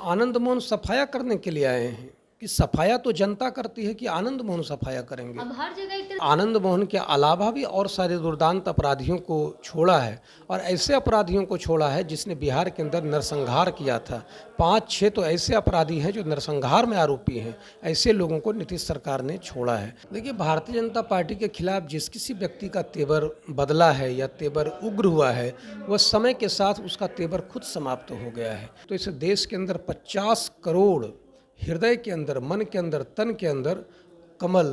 आनंद मोहन सफाया करने के लिए आए हैं कि सफाया तो जनता करती है कि आनंद मोहन सफाया करेंगे। अब हर जगह एक तरफ आनंद मोहन के अलावा भी और सारे दुर्दांत अपराधियों को छोड़ा है और ऐसे अपराधियों को छोड़ा है जिसने बिहार के अंदर नरसंहार किया था। 5-6 तो ऐसे अपराधी हैं जो नरसंहार में आरोपी हैं। ऐसे लोगों को नीतीश सरकार ने छोड़ा है। देखिए, भारतीय जनता पार्टी के खिलाफ जिस किसी व्यक्ति का तेवर बदला है या तेवर उग्र हुआ है, वह समय के साथ उसका तेवर खुद समाप्त हो गया है। तो इस देश के अंदर 50 करोड़ हृदय के अंदर, मन के अंदर, तन के अंदर कमल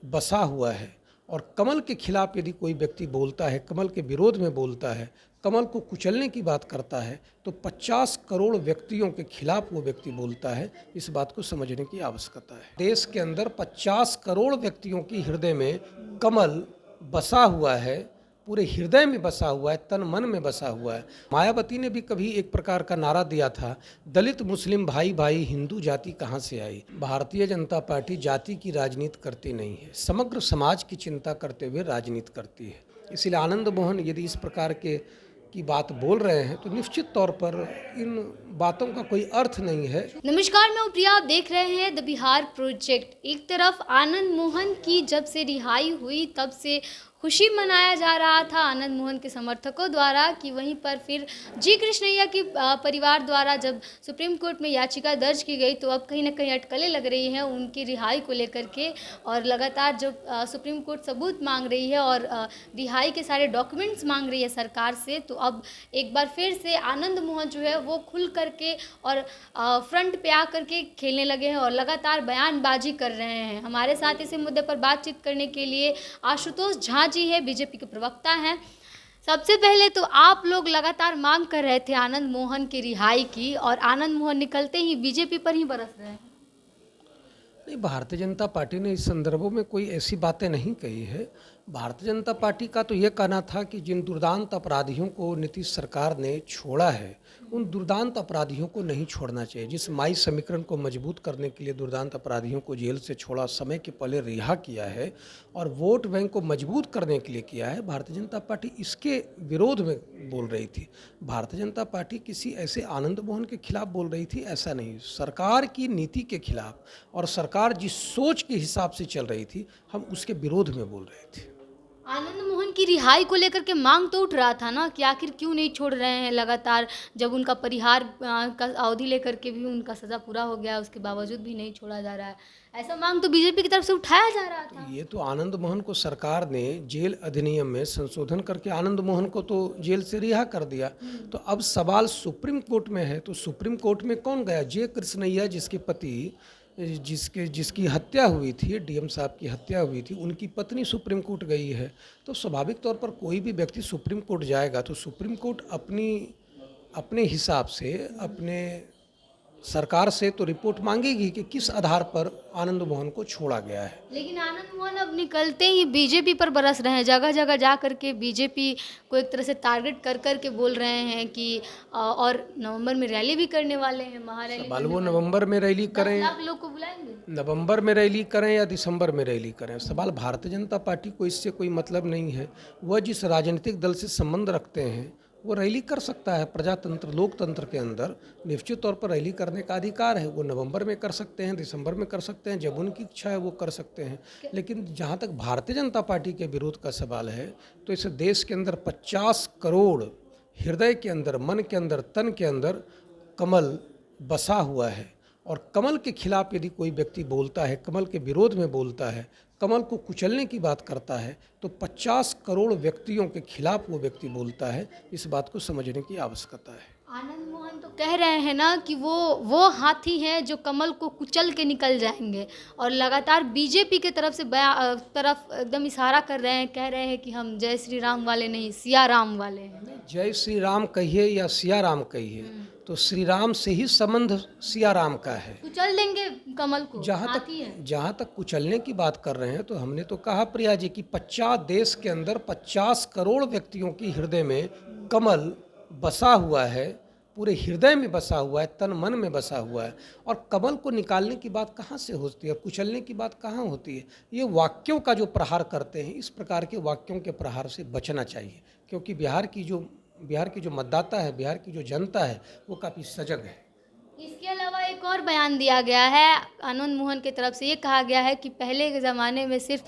बसा हुआ है और कमल के खिलाफ यदि कोई व्यक्ति बोलता है, कमल के विरोध में बोलता है, कमल को कुचलने की बात करता है, तो 50 करोड़ व्यक्तियों के खिलाफ वो व्यक्ति बोलता है। इस बात को समझने की आवश्यकता है। देश के अंदर 50 करोड़ व्यक्तियों की हृदय में कमल बसा हुआ है, पूरे हृदय में बसा हुआ है, तन मन में बसा हुआ है। मायावती ने भी कभी एक प्रकार का नारा दिया था, दलित मुस्लिम भाई भाई, हिंदू जाति कहाँ से आई। भारतीय जनता पार्टी जाति की राजनीति करती नहीं है, समग्र समाज की चिंता करते हुए राजनीति करती है। इसलिए आनंद मोहन यदि इस प्रकार की बात बोल रहे हैं तो निश्चित तौर पर इन बातों का कोई अर्थ नहीं है। नमस्कार, मैं प्रिया, आप देख रहे हैं द बिहार प्रोजेक्ट। एक तरफ आनंद मोहन की जब से रिहाई हुई तब से खुशी मनाया जा रहा था आनंद मोहन के समर्थकों द्वारा, कि वहीं पर फिर जी कृष्णैया की परिवार द्वारा जब सुप्रीम कोर्ट में याचिका दर्ज की गई तो अब कहीं ना कहीं अटकलें लग रही हैं उनकी रिहाई को लेकर के, और लगातार जब सुप्रीम कोर्ट सबूत मांग रही है और रिहाई के सारे डॉक्यूमेंट्स मांग रही है सरकार से, तो अब एक बार फिर से आनंद मोहन जो है वो खुल करके और फ्रंट पे आकर के खेलने लगे हैं और लगातार बयानबाजी कर रहे हैं। हमारे साथ इसी मुद्दे पर बातचीत करने के लिए आशुतोष झा जी है, बीजेपी के प्रवक्ता हैं। सबसे पहले तो आप लोग लगातार मांग कर रहे थे आनंद मोहन की रिहाई की, और आनंद मोहन निकलते ही बीजेपी पर ही बरस रहे हैं। नहीं, भारतीय जनता पार्टी ने इस संदर्भों में कोई ऐसी बातें नहीं कही है। भारतीय जनता पार्टी का तो ये कहना था कि जिन दुर्दांत अपराधियों को नीतीश सरकार ने छोड़ा है, उन दुर्दांत अपराधियों को नहीं छोड़ना चाहिए। जिस माई समीकरण को मजबूत करने के लिए दुर्दांत अपराधियों को जेल से छोड़ा, समय के पहले रिहा किया है और वोट बैंक को मजबूत करने के लिए किया है, भारतीय जनता पार्टी इसके विरोध में बोल रही थी। भारतीय जनता पार्टी किसी ऐसे आनंद मोहन के खिलाफ बोल रही थी, ऐसा नहीं। सरकार की नीति के खिलाफ और सरकार जिस सोच के हिसाब से चल रही थी, हम उसके विरोध में बोल रहे थे। आनंद मोहन की रिहाई को लेकर के मांग तो उठ रहा था ना कि आखिर क्यों नहीं छोड़ रहे हैं लगातार, जब उनका परिहार का अवधि लेकर के भी उनका सज़ा पूरा हो गया, उसके बावजूद भी नहीं छोड़ा जा रहा है। ऐसा मांग तो बीजेपी की तरफ से उठाया जा रहा था। ये तो आनंद मोहन को सरकार ने जेल अधिनियम में संशोधन करके आनंद मोहन को तो जेल से रिहा कर दिया। तो अब सवाल सुप्रीम कोर्ट में है, तो सुप्रीम कोर्ट में कौन गया? जे कृष्णैया, जिसके पति जिसकी हत्या हुई थी, डीएम साहब की हत्या हुई थी, उनकी पत्नी सुप्रीम कोर्ट गई है। तो स्वाभाविक तौर पर कोई भी व्यक्ति सुप्रीम कोर्ट जाएगा तो सुप्रीम कोर्ट अपने हिसाब से अपने सरकार से तो रिपोर्ट मांगेगी कि किस आधार पर आनंद मोहन को छोड़ा गया है। लेकिन आनंद मोहन अब निकलते ही बीजेपी पर बरस रहे हैं, जगह जगह जा करके बीजेपी को एक तरह से टारगेट कर कर के बोल रहे हैं कि और नवंबर में रैली भी करने वाले हैं, महारैली। सवाल वो नवंबर में रैली करें, 10 लाख लोग को बुलाएंगे, नवंबर में रैली करें या दिसंबर में रैली करें, सवाल भारतीय जनता पार्टी को इससे कोई मतलब नहीं है। वह जिस राजनीतिक दल से संबंध रखते हैं वो रैली कर सकता है। प्रजातंत्र, लोकतंत्र के अंदर निश्चित तौर पर रैली करने का अधिकार है। वो नवंबर में कर सकते हैं, दिसंबर में कर सकते हैं, जब उनकी इच्छा है वो कर सकते हैं। लेकिन जहाँ तक भारतीय जनता पार्टी के विरोध का सवाल है, तो इस देश के अंदर 50 करोड़ हृदय के अंदर, मन के अंदर, तन के अंदर कमल बसा हुआ है और कमल के खिलाफ यदि कोई व्यक्ति बोलता है, कमल के विरोध में बोलता है, कमल को कुचलने की बात करता है, तो 50 करोड़ व्यक्तियों के खिलाफ वो व्यक्ति बोलता है। इस बात को समझने की आवश्यकता है। आनंद मोहन तो कह रहे हैं ना कि वो हाथी हैं जो कमल को कुचल के निकल जाएंगे, और लगातार बीजेपी के तरफ से तरफ एकदम इशारा कर रहे हैं, कह रहे हैं कि हम जय श्री राम वाले नहीं, सिया राम वाले हैं। जय श्री राम कहिए या सिया राम कहिए, तो श्री राम से ही संबंध सिया राम का है। कुचल देंगे कमल को, हाथी है। जहाँ तक कुचलने की बात कर रहे हैं, तो हमने तो कहा प्रिया जी कि 50 देश के अंदर 50 करोड़ व्यक्तियों की हृदय में कमल बसा हुआ है, पूरे हृदय में बसा हुआ है, तन मन में बसा हुआ है, और कमल को निकालने की बात कहाँ से होती है, कुचलने की बात कहाँ होती है? ये वाक्यों का जो प्रहार करते हैं, इस प्रकार के वाक्यों के प्रहार से बचना चाहिए, क्योंकि बिहार की जो मतदाता है, बिहार की जो जनता है, वो काफ़ी सजग है। इसके अलावा एक और बयान दिया गया है आनंद मोहन की तरफ से। ये कहा गया है कि पहले के ज़माने में सिर्फ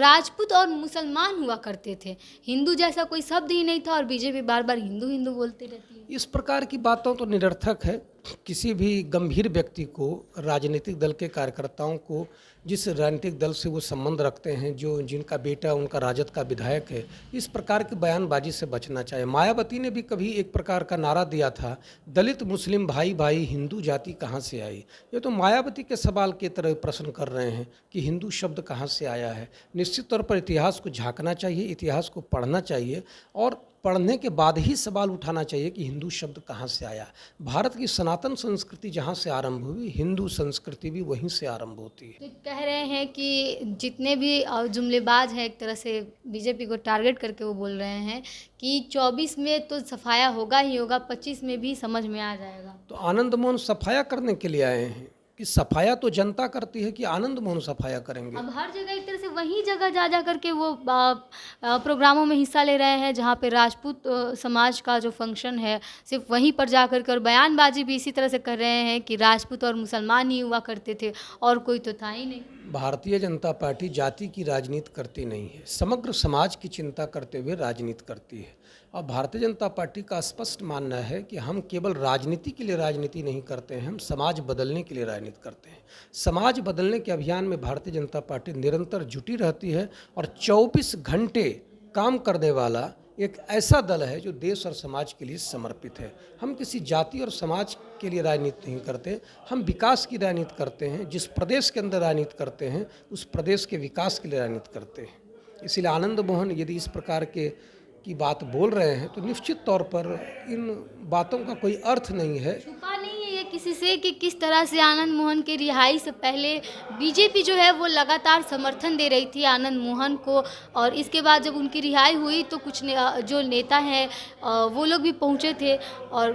राजपूत और मुसलमान हुआ करते थे, हिंदू जैसा कोई शब्द ही नहीं था, और बीजेपी बार बार हिंदू हिंदू बोलती रहती है। इस प्रकार की बातों तो निरर्थक है। किसी भी गंभीर व्यक्ति को, राजनीतिक दल के कार्यकर्ताओं को, जिस राजनीतिक दल से वो संबंध रखते हैं, जो जिनका बेटा उनका राजद का विधायक है, इस प्रकार की बयानबाजी से बचना चाहिए। मायावती ने भी कभी एक प्रकार का नारा दिया था, दलित मुस्लिम भाई भाई हिंदू जाति कहाँ से आई। ये तो मायावती के सवाल की तरह प्रश्न कर रहे हैं कि हिंदू शब्द कहाँ से आया है। निश्चित तौर पर इतिहास को झांकना चाहिए, इतिहास को पढ़ना चाहिए, और पढ़ने के बाद ही सवाल उठाना चाहिए कि हिंदू शब्द कहाँ से आया। भारत की सनातन संस्कृति जहाँ से आरंभ हुई, हिंदू संस्कृति भी वहीं से आरंभ होती है। तो कह रहे हैं कि जितने भी जुमलेबाज हैं, एक तरह से बीजेपी को टारगेट करके वो बोल रहे हैं कि 24 में तो सफाया होगा ही होगा, 25 में भी समझ में आ जाएगा। तो आनंद मोहन सफाया करने के लिए आए हैं कि सफाया तो जनता करती है कि आनंद मोहन सफाया करेंगे। अब हर जगह एक तरह से वही जगह जा जा करके वो प्रोग्रामों में हिस्सा ले रहे हैं, जहाँ पे राजपूत समाज का जो फंक्शन है सिर्फ वहीं पर जा कर बयानबाजी भी इसी तरह से कर रहे हैं कि राजपूत और मुसलमान ही हुआ करते थे और कोई तो था ही नहीं। भारतीय जनता पार्टी जाति की राजनीति करती नहीं है, समग्र समाज की चिंता करते हुए राजनीति करती है। और भारतीय जनता पार्टी का स्पष्ट मानना है कि हम केवल राजनीति के लिए राजनीति नहीं करते हैं, हम समाज बदलने के लिए राजनीति करते हैं। समाज बदलने के अभियान में भारतीय जनता पार्टी निरंतर जुटी रहती है, और 24 घंटे काम करने वाला एक ऐसा दल है जो देश और समाज के लिए समर्पित है। हम किसी जाति और समाज के लिए राजनीति नहीं करते, हम विकास की राजनीति करते हैं। जिस प्रदेश के अंदर राजनीति करते हैं, उस प्रदेश के विकास के लिए राजनीति करते हैं। इसलिए आनंद मोहन यदि इस प्रकार की बात बोल रहे हैं, तो निश्चित तौर पर इन बातों का कोई अर्थ नहीं है। छुपा नहीं है ये किसी से कि किस तरह से आनंद मोहन की रिहाई से पहले बीजेपी जो है वो लगातार समर्थन दे रही थी आनंद मोहन को, और इसके बाद जब उनकी रिहाई हुई तो कुछ जो नेता हैं वो लोग भी पहुंचे थे, और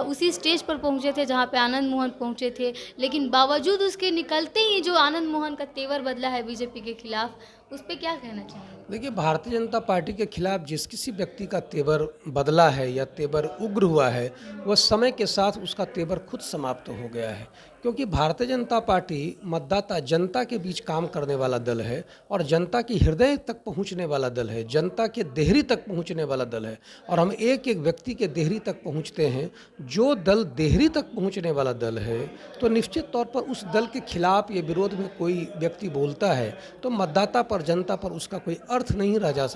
उसी स्टेज पर पहुंचे थे जहां पे आनंद मोहन पहुंचे थे। लेकिन बावजूद उसके निकलते ही जो आनंद मोहन का तेवर बदला है बीजेपी के खिलाफ, उस पर क्या कहना चाहिए? देखिए, भारतीय जनता पार्टी के खिलाफ जिस किसी व्यक्ति का तेवर बदला है या तेवर उग्र हुआ है, वह समय के साथ उसका तेवर खुद समाप्त हो गया है। क्योंकि भारतीय जनता पार्टी मतदाता जनता के बीच काम करने वाला दल है, और जनता की हृदय तक पहुंचने वाला दल है, जनता के देहरी तक पहुंचने वाला दल है। और हम एक एक व्यक्ति के देहरी तक पहुंचते हैं। जो दल देहरी तक पहुंचने वाला दल है, तो निश्चित तौर पर उस दल के खिलाफ ये विरोध में कोई व्यक्ति बोलता है तो मतदाता पर, जनता पर उसका कोई अर्थ नहीं रह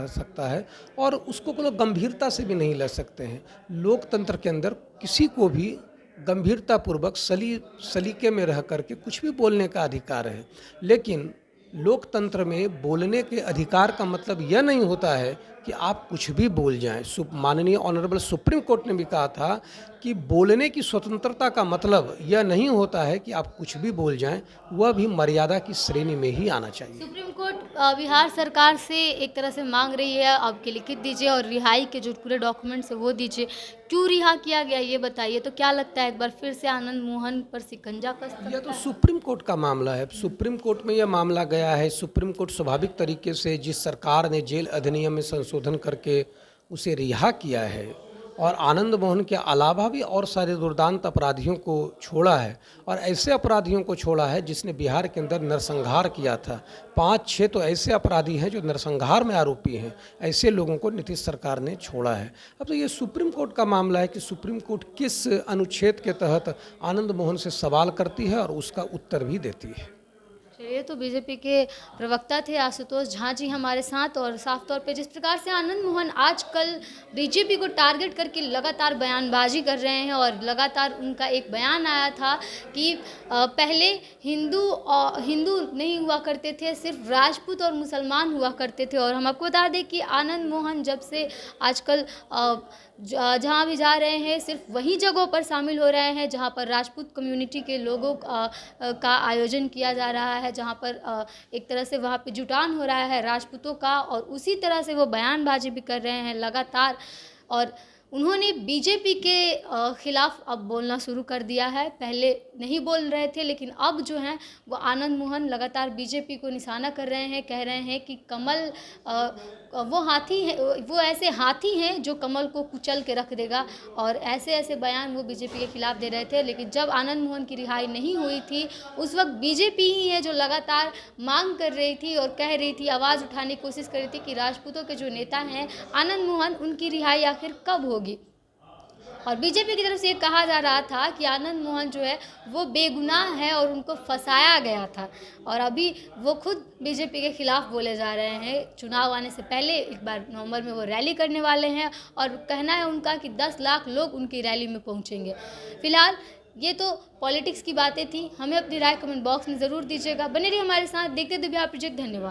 सकता है, और उसको लोग गंभीरता से भी नहीं ले सकते हैं। लोकतंत्र के अंदर किसी को भी गंभीरतापूर्वक सलीके में रह करके कुछ भी बोलने का अधिकार है। लेकिन लोकतंत्र में बोलने के अधिकार का मतलब यह नहीं होता है कि आप कुछ भी बोल जाएं। माननीय ऑनरेबल सुप्रीम कोर्ट ने भी कहा था कि बोलने की स्वतंत्रता का मतलब यह नहीं होता है कि आप कुछ भी बोल जाएं, वह भी मर्यादा की श्रेणी में ही आना चाहिए। सुप्रीम कोर्ट बिहार सरकार से एक तरह से मांग रही है, आपके लिखित दीजिए और रिहाई के जो पूरे डॉक्यूमेंट्स है वो दीजिए। क्यों रिहा किया गया ये बताइए। तो क्या लगता है एक बार फिर से आनंद मोहन पर शिकंजा कस सकता है? यह तो सुप्रीम कोर्ट का मामला है, सुप्रीम कोर्ट में यह मामला गया है। सुप्रीम कोर्ट स्वाभाविक तरीके से, जिस सरकार ने जेल अधिनियम में संशोधन करके उसे रिहा किया है, और आनंद मोहन के अलावा भी और सारे दुर्दांत अपराधियों को छोड़ा है, और ऐसे अपराधियों को छोड़ा है जिसने बिहार के अंदर नरसंहार किया था। 5-6 तो ऐसे अपराधी हैं जो नरसंहार में आरोपी हैं। ऐसे लोगों को नीतीश सरकार ने छोड़ा है। अब तो ये सुप्रीम कोर्ट का मामला है कि सुप्रीम कोर्ट किस अनुच्छेद के तहत आनंद मोहन से सवाल करती है और उसका उत्तर भी देती है। चलिए, तो बीजेपी के प्रवक्ता थे आशुतोष झा जी हमारे साथ, और साफ तौर पे जिस प्रकार से आनंद मोहन आजकल बीजेपी को टारगेट करके लगातार बयानबाजी कर रहे हैं, और लगातार उनका एक बयान आया था कि पहले हिंदू नहीं हुआ करते थे, सिर्फ राजपूत और मुसलमान हुआ करते थे। और हम आपको बता दें कि आनंद मोहन जब से आजकल जहाँ भी जा रहे हैं सिर्फ वही जगहों पर शामिल हो रहे हैं जहाँ पर राजपूत कम्युनिटी के लोगों का आयोजन किया जा रहा है, जहाँ पर एक तरह से वहाँ पे जुटान हो रहा है राजपूतों का, और उसी तरह से वो बयानबाजी भी कर रहे हैं लगातार। और उन्होंने बीजेपी के खिलाफ अब बोलना शुरू कर दिया है। पहले नहीं बोल रहे थे, लेकिन अब जो हैं वो आनंद मोहन लगातार बीजेपी को निशाना कर रहे हैं। कह रहे हैं कि कमल वो हाथी है, वो ऐसे हाथी हैं जो कमल को कुचल के रख देगा, और ऐसे ऐसे बयान वो बीजेपी के खिलाफ दे रहे थे। लेकिन जब आनंद मोहन की रिहाई नहीं हुई थी, उस वक्त बीजेपी ही है जो लगातार मांग कर रही थी और कह रही थी, आवाज़ उठाने की कोशिश कर रही थी कि राजपूतों के जो नेता हैं आनंद मोहन, उनकी रिहाई आखिर कब होगी। और बीजेपी की तरफ से ये कहा जा रहा था कि आनंद मोहन जो है वो बेगुनाह है और उनको फंसाया गया था, और अभी वो खुद बीजेपी के खिलाफ बोले जा रहे हैं। चुनाव आने से पहले एक बार नवंबर में वो रैली करने वाले हैं, और कहना है उनका कि 10 लाख लोग उनकी रैली में पहुंचेंगे। फिलहाल ये तो पॉलिटिक्स की बातें थी। हमें अपनी राय कमेंट बॉक्स में ज़रूर दीजिएगा। बने रहिए हमारे साथ, देखते रहिए बिहार प्रोजेक्ट। धन्यवाद।